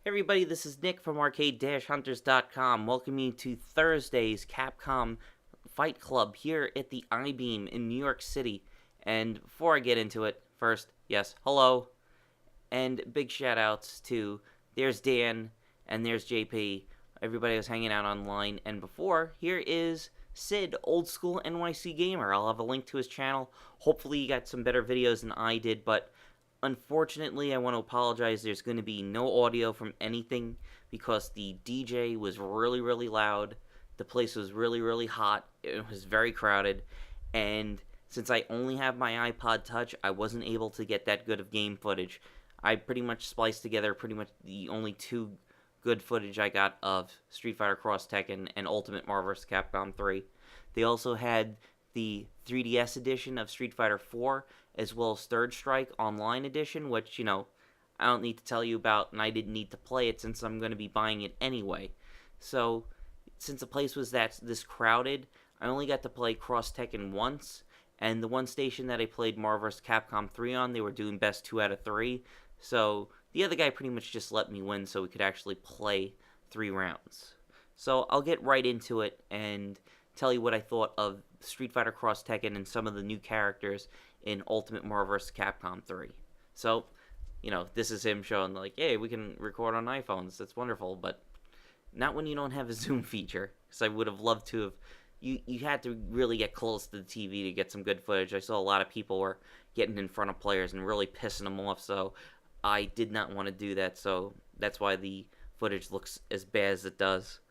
Hey everybody, this is Nick from arcade-hunters.com. Welcome you to Thursday's Capcom Fight Club here at the I-Beam in New York City. And before I get into it, first, yes, hello, and big shout outs to there's Dan and there's JP. Everybody was hanging out online. And before, here is Sid, old school NYC gamer. I'll have a link to his channel. Hopefully you got some better videos than I did, but unfortunately, I want to apologize. There's going to be no audio from anything because the DJ was really, really loud. The place was really, really hot. It was very crowded. And since I only have my iPod Touch, I wasn't able to get that good of game footage. I pretty much spliced together pretty much the only two good footage I got of Street Fighter X Tekken and Ultimate Marvel vs. Capcom 3. They also had the 3DS edition of Street Fighter 4, as well as Third Strike Online Edition, which, I don't need to tell you about, and I didn't need to play it since I'm going to be buying it anyway. So, since the place was this crowded, I only got to play Cross Tekken once, and the one station that I played Marvel vs. Capcom 3 on, they were doing best 2 out of 3, so the other guy pretty much just let me win so we could actually play 3 rounds. So, I'll get right into it and tell you what I thought of Street Fighter X Tekken and some of the new characters in Ultimate Marvel vs. Capcom 3. So, this is him showing, like, hey, we can record on iPhones. That's wonderful, but not when you don't have a zoom feature. Because I would have loved to have... You had to really get close to the TV to get some good footage. I saw a lot of people were getting in front of players and really pissing them off, so I did not want to do that, so that's why the footage looks as bad as it does.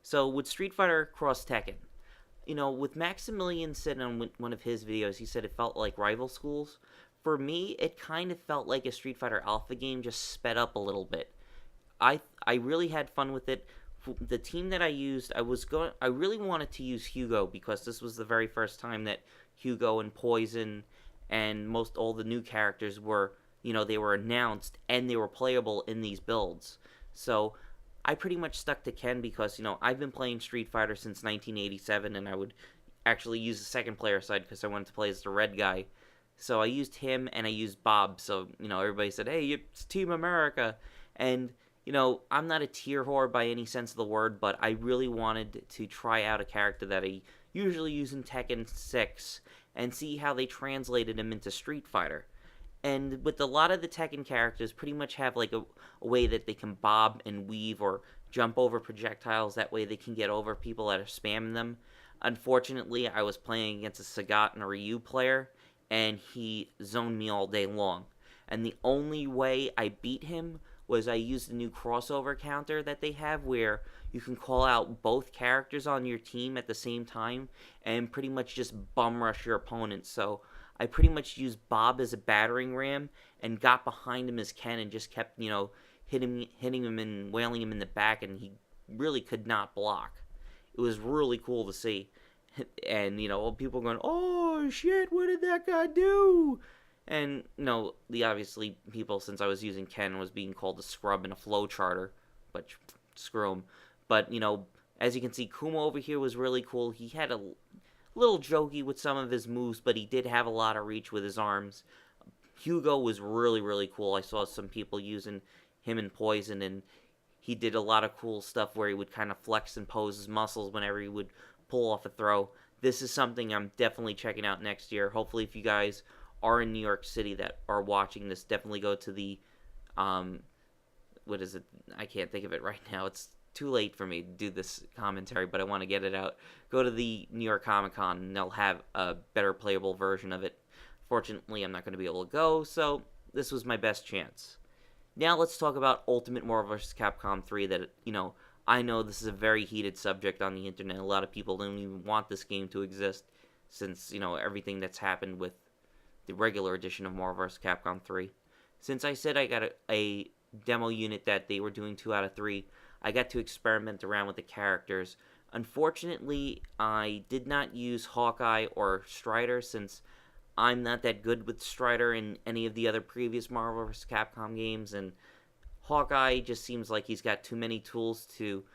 So, with Street Fighter X Tekken, with Maximilian said on one of his videos, he said it felt like rival schools. For me, it kind of felt like a Street Fighter Alpha game, just sped up a little bit. I really had fun with it. The team that I used, I really wanted to use Hugo because this was the very first time that Hugo and Poison and all the new characters were, they were announced and they were playable in these builds. So I pretty much stuck to Ken because, I've been playing Street Fighter since 1987, and I would actually use the second player side because I wanted to play as the red guy. So I used him, and I used Bob, so, everybody said, hey, it's Team America, and, I'm not a tier whore by any sense of the word, but I really wanted to try out a character that I usually use in Tekken 6, and see how they translated him into Street Fighter. And with a lot of the Tekken characters, pretty much have like a way that they can bob and weave or jump over projectiles. That way they can get over people that are spamming them. Unfortunately, I was playing against a Sagat and a Ryu player, and he zoned me all day long. And the only way I beat him was I used the new crossover counter that they have where you can call out both characters on your team at the same time and pretty much just bum rush your opponent. So I pretty much used Bob as a battering ram and got behind him as Ken and just kept, hitting him and wailing him in the back, and he really could not block. It was really cool to see. And, people going, oh, shit, what did that guy do? And, the obviously people, since I was using Ken, was being called a scrub and a flow charter, but screw him. But, as you can see, Kuma over here was really cool. He had a little jokey with some of his moves, but he did have a lot of reach with his arms. Hugo was really, really cool. I saw some people using him in Poison, and he did a lot of cool stuff where he would kind of flex and pose his muscles whenever he would pull off a throw. This is something I'm definitely checking out next year. Hopefully, if you guys are in New York City that are watching this, definitely go to the, what is it? I can't think of it right now. It's too late for me to do this commentary, but I want to get it out. Go to the New York Comic Con, and they'll have a better playable version of it. Fortunately, I'm not going to be able to go, so this was my best chance. Now let's talk about Ultimate Marvel vs. Capcom 3 that, I know this is a very heated subject on the internet. A lot of people don't even want this game to exist since, everything that's happened with the regular edition of Marvel vs. Capcom 3. Since I said I got a demo unit that they were doing 2 out of 3, I got to experiment around with the characters. Unfortunately, I did not use Hawkeye or Strider since I'm not that good with Strider in any of the other previous Marvel vs. Capcom games, and Hawkeye just seems like he's got too many tools to,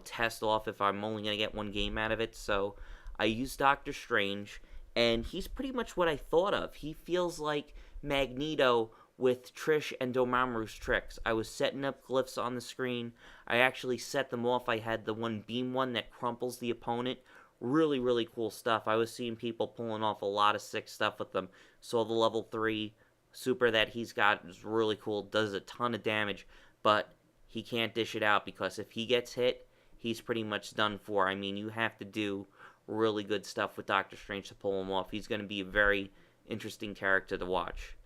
test off if I'm only going to get one game out of it, so I used Doctor Strange, and he's pretty much what I thought of. He feels like Magneto with Trish and Dormammu's tricks. I was setting up glyphs on the screen. I actually set them off. I had the one beam one that crumples the opponent. Really, really cool stuff. I was seeing people pulling off a lot of sick stuff with them. So the level 3 super that he's got is really cool. Does a ton of damage, but he can't dish it out because if he gets hit, he's pretty much done for. I mean, you have to do really good stuff with Doctor Strange to pull him off. He's going to be a very interesting character to watch.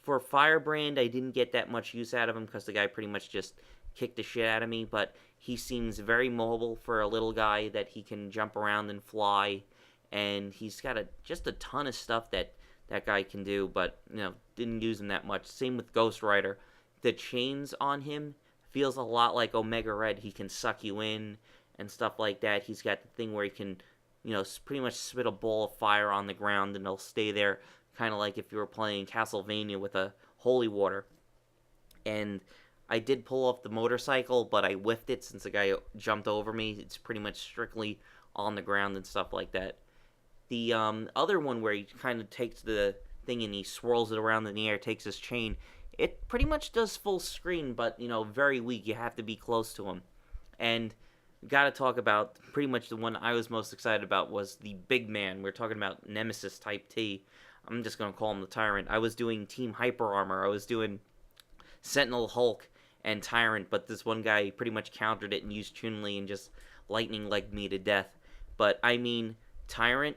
For Firebrand, I didn't get that much use out of him because the guy pretty much just kicked the shit out of me, but he seems very mobile for a little guy, that he can jump around and fly, and he's got just a ton of stuff that guy can do, but, didn't use him that much. Same with Ghost Rider. The chains on him feels a lot like Omega Red. He can suck you in and stuff like that. He's got the thing where he can, pretty much spit a ball of fire on the ground and it'll stay there, kind of like if you were playing Castlevania with a holy water. And I did pull off the motorcycle, but I whiffed it since the guy jumped over me. It's pretty much strictly on the ground and stuff like that. The other one where he kind of takes the thing and he swirls it around in the air, takes his chain, it pretty much does full screen, but, very weak. You have to be close to him. And got to talk about pretty much the one I was most excited about was the big man. We're talking about Nemesis Type T. I'm just going to call him the Tyrant. I was doing Team Hyper Armor. I was doing Sentinel Hulk and Tyrant, but this one guy pretty much countered it and used Chun-Li and just lightning-legged me to death. But, I mean, Tyrant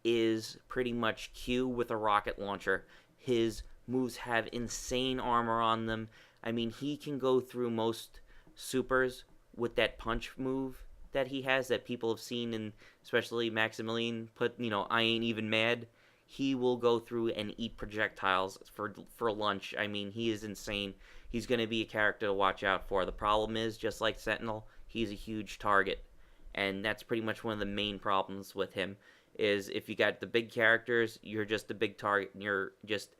is pretty much Q with a rocket launcher. His moves have insane armor on them. I mean, he can go through most supers with that punch move that he has that people have seen, and especially Maximilian put, I ain't even mad. He will go through and eat projectiles for lunch. I mean, he is insane. He's going to be a character to watch out for. The problem is, just like Sentinel, he's a huge target. And that's pretty much one of the main problems with him, is if you got the big characters, you're just a big target, and you're just,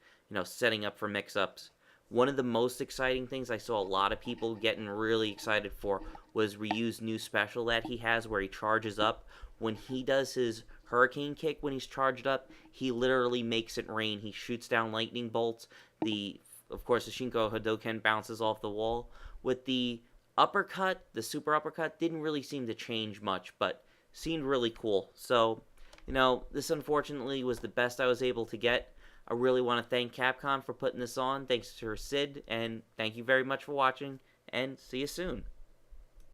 setting up for mix-ups. One of the most exciting things I saw a lot of people getting really excited for was Ryu's new special that he has where he charges up. When he does his hurricane kick when he's charged up, he literally makes it rain. He shoots down lightning bolts. Of course, the Shinko Hadoken bounces off the wall. With the uppercut, the super uppercut, didn't really seem to change much, but seemed really cool. So, this unfortunately was the best I was able to get. I really want to thank Capcom for putting this on. Thanks to Sid, and thank you very much for watching, and see you soon.